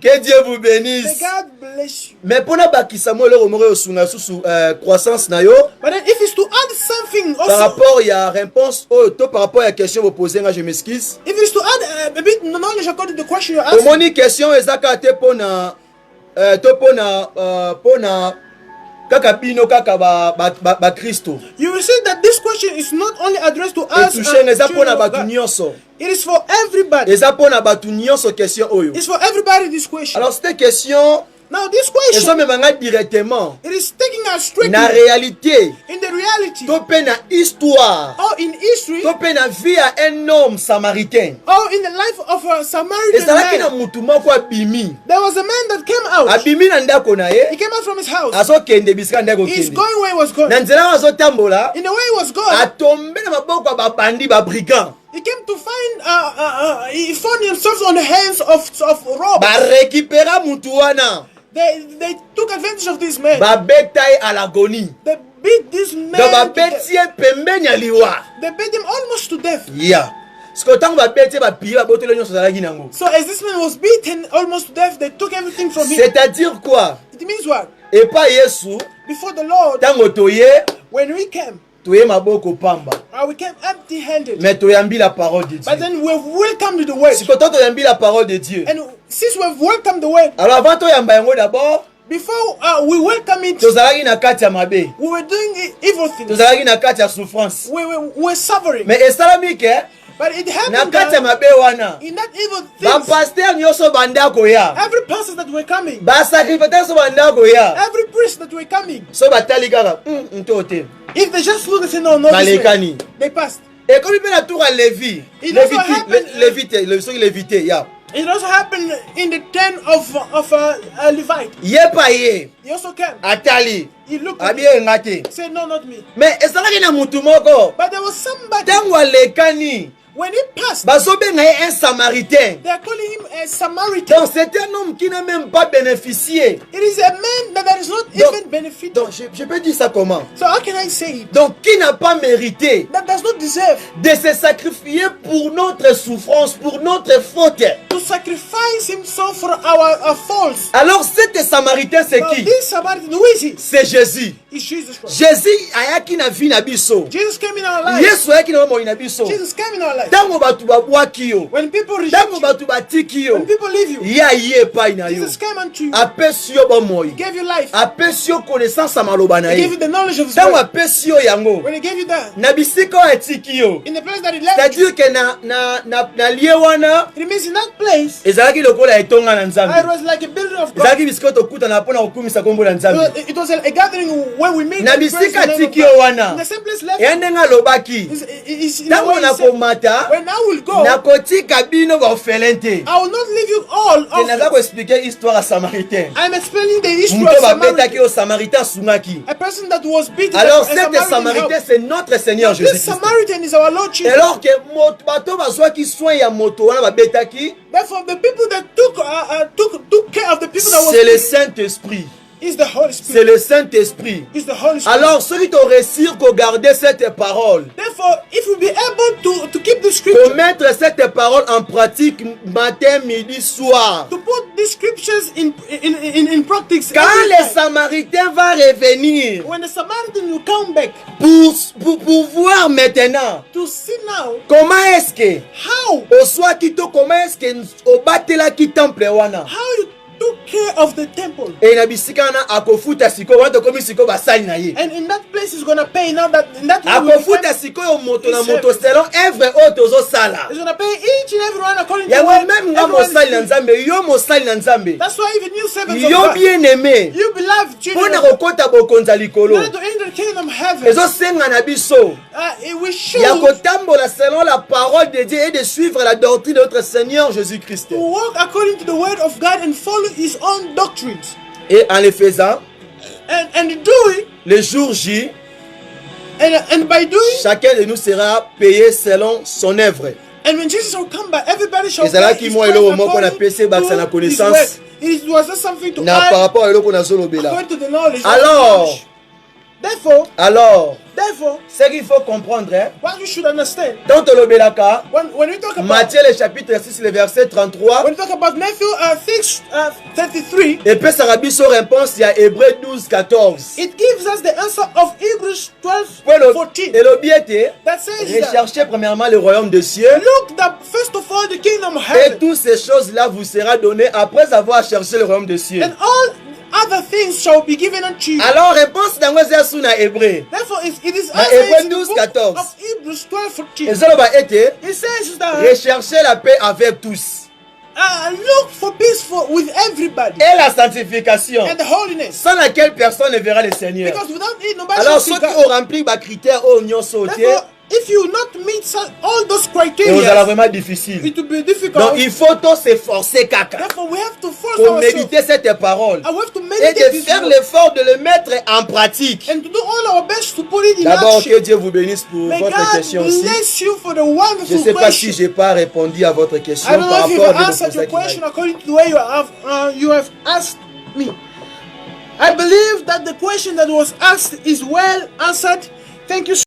Que Dieu vous bénisse. May God bless you. Mais pour bakisamo le romore osunga susu croissance na yo. But then if it's to add something Par also, rapport il y a réponse par rapport à la question vous posez je m'excuse. if it's to add a bit knowledge according to the question you're asking. Omoni question ezaka te pona pona kaka bino kaka ba Kristo. You will see that this question is not only addressed to us. It is for everybody. It's for everybody this question. Alors cette question, now this question, directement. It is taking us straight na réalité. In the reality. Topé na histoire. Or in history. Topé na vie à un homme samaritain. Or in the life of a Samaritan man. There was a man that came out. He came out from his house. He's going where he was going. In the way he was going. He came to find, he found himself on the hands of robbers. They took advantage of this man. They beat this man. They beat him almost to death. Yeah. So as this man was beaten almost to death, they took everything from him. C'est-à-dire quoi? It means what? Et pas Yesu. Before the Lord, when we came, we came empty-handed. But then we've welcomed the word. And since we've welcomed the word, before we welcome it, we were doing evil things. We were suffering. But it happened that in that evil things, every pastor that were coming, every priest that were coming, if they just look and say, no, they passed. It also happened in the tent of a Levite. He also came. He looked at me. Said, no, not me. But there was somebody. When he passed, they are calling him a Samaritan. Donc c'est un homme qui n'a même pas bénéficié. It is a man that is not even benefited. Donc je peux dire ça comment? So how can I say it? Donc qui n'a pas mérité that does not deserve de se sacrifier pour notre souffrance, pour notre faute. To sacrifice himself for our faults. Alors cet Samaritain c'est qui? This Samaritan, who is he? C'est Jésus. It's Jesus Christ. Jésus ayaki na vie na biso. Jesus came in our lives. Yesu ayaki na mo na biso. Jesus came in our lives. When people reject you, when people leave you, Jesus came unto you. He gave you life. He gave you the knowledge of his word. When he gave you that, in the place that he left you, it means in that place, it was like a building of God. It was a gathering where we meet and praise the name of God. In the same place left, when I will go, I will not leave you all. I'm explaining the history of Samaritan. A person that was beaten. Alors cet Samaritain c'est notre Seigneur Jésus. This Samaritan is our Lord Jesus. Alors que therefore the people that took care of the people that was c'est le Saint-Esprit. Is the Holy Spirit. C'est le Saint-Esprit. Is the Holy Spirit. Alors ceux qui ont réussi à garder cette parole, therefore if we be able to keep the scripture, pour mettre cette parole en pratique matin, midi, soir, to put the scriptures in practice, quand le Samaritain va revenir, when the Samaritan will come back, pour voir maintenant, to see now, comment est-ce que, how, au soir quito, comment est-ce que au batela qui temple wana, how you took care of the temple. Et na bisikana akofuta siko watu komi siko basali na ye. And in that place he's gonna pay now that in that akofuta siko yo moto na moto selon every autre zo sala. He's gonna pay each and everyone according to what même nga mosali na nzambe yo mosali na nzambe. That's why even you servants of God, yo bien aimé, you beloved children, pona kokota bokonza likolo, to enter the kingdom of heaven. Ezo senga na biso we should ya kotambola selon la parole de Dieu et de suivre la doctrine de notre Seigneur Jésus-Christ. To walk according to the word of God and follow his own doctrines. Et en le faisant, and do it, le jour J, and by doing, chacun de nous sera payé selon son œuvre. And when Jesus will come back, everybody shall pay his connaissance. It was just something to add according to the knowledge. Alors, Alors, ce qu'il faut comprendre, what you should understand, dans le Belaka, when we talk about Matthieu le chapitre 6, le verset 33, when we talk about Matthew 6:33, et puis ça rabbi sur réponse, il y a Hébreux 12:14. it gives us the answer of Hebrews 12:14. Et l'objet that says recherchez premièrement le royaume des cieux. Look that first of all the kingdom of Et heaven. toutes ces choses-là vous sera donné après avoir cherché le royaume des cieux. And all other things shall be given unto you. Alors réponse dans les Hébreux. Therefore it is Hébreux 12:14. of Hebrews 12:14. Et cela va être It says that rechercher la paix avec tous. look for peace with everybody. Et la sanctification, and the holiness, sans laquelle personne ne verra le Seigneur. Because without it, nobody alors shall ceux see qui God. ont rempli les critères au union sauté, if you not meet all those c'est criteria, vraiment difficile. it will be difficult. Donc il faut tous s'efforcer caca Therefore we have to force pour ourselves méditer cette parole and we have to et meditate de this faire word, l'effort de le mettre en pratique. and to do all our best to put it in D'abord action. que Dieu vous bénisse pour May votre God question aussi. bless you for the Je wonderful ne sais pas si question. je n'ai pas répondu à votre question I don't par know if rapport you've à answered your question votre according to the way you have asked me. I believe that the question that was asked is well answered. Thank you so